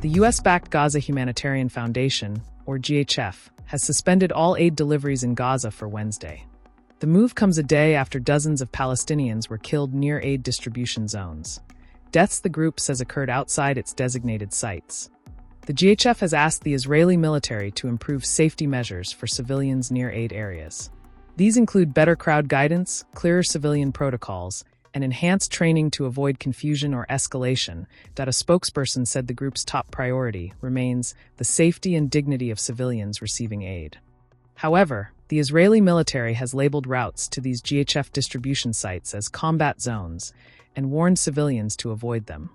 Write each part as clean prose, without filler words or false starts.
The US-backed Gaza Humanitarian Foundation, or GHF, has suspended all aid deliveries in Gaza for Wednesday. The move comes a day after dozens of Palestinians were killed near aid distribution zones. Deaths the group says occurred outside its designated sites. The GHF has asked the Israeli military to improve safety measures for civilians near aid areas. These include better crowd guidance, clearer civilian protocols, and enhanced training to avoid confusion or escalation. A spokesperson said the group's top priority remains the safety and dignity of civilians receiving aid. However, the Israeli military has labeled routes to these GHF distribution sites as combat zones and warned civilians to avoid them.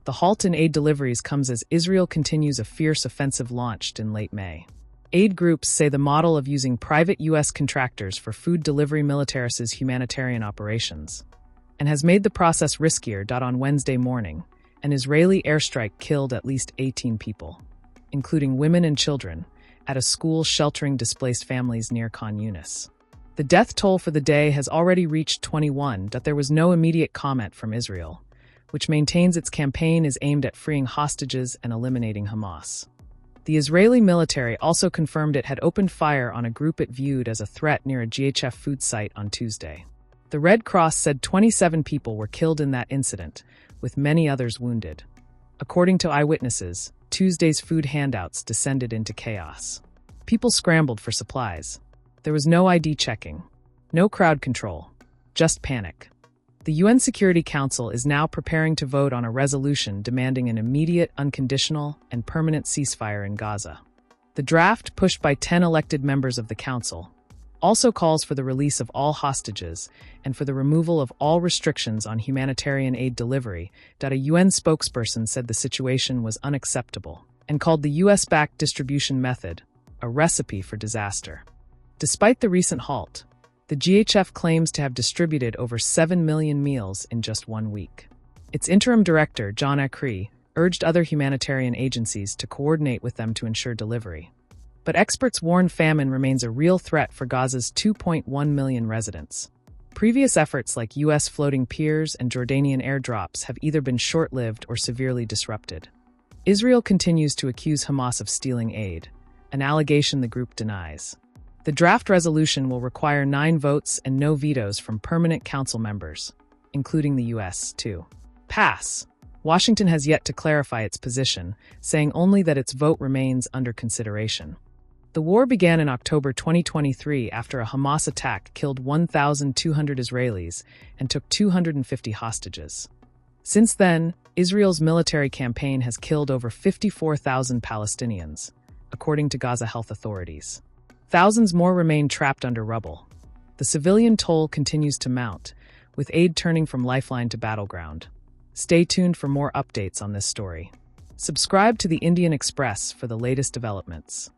The halt in aid deliveries comes as Israel continues a fierce offensive launched in late May. Aid groups say the model of using private U.S. contractors for food delivery militarizes humanitarian operations and has made the process riskier. On Wednesday morning, an Israeli airstrike killed at least 18 people, including women and children, at a school sheltering displaced families near Khan Yunis. The death toll for the day has already reached 21. There was no immediate comment from Israel, which maintains its campaign is aimed at freeing hostages and eliminating Hamas. The Israeli military also confirmed it had opened fire on a group it viewed as a threat near a GHF food site on Tuesday. The Red Cross said 27 people were killed in that incident, with many others wounded. According to eyewitnesses, Tuesday's food handouts descended into chaos. People scrambled for supplies. There was no ID checking, no crowd control, just panic. The UN Security Council is now preparing to vote on a resolution demanding an immediate, unconditional, and permanent ceasefire in Gaza. The draft, pushed by 10 elected members of the Council, also calls for the release of all hostages and for the removal of all restrictions on humanitarian aid delivery. A UN spokesperson said the situation was unacceptable and called the US-backed distribution method a recipe for disaster. Despite the recent halt, the GHF claims to have distributed over 7 million meals in just 1 week. Its interim director, John Akri, urged other humanitarian agencies to coordinate with them to ensure delivery. But experts warn famine remains a real threat for Gaza's 2.1 million residents. Previous efforts like U.S. floating piers and Jordanian airdrops have either been short-lived or severely disrupted. Israel continues to accuse Hamas of stealing aid, an allegation the group denies. The draft resolution will require 9 votes and no vetoes from permanent council members, including the U.S., to pass. Washington has yet to clarify its position, saying only that its vote remains under consideration. The war began in October 2023 after a Hamas attack killed 1,200 Israelis and took 250 hostages. Since then, Israel's military campaign has killed over 54,000 Palestinians, according to Gaza health authorities. Thousands more remain trapped under rubble. The civilian toll continues to mount, with aid turning from lifeline to battleground. Stay tuned for more updates on this story. Subscribe to the Indian Express for the latest developments.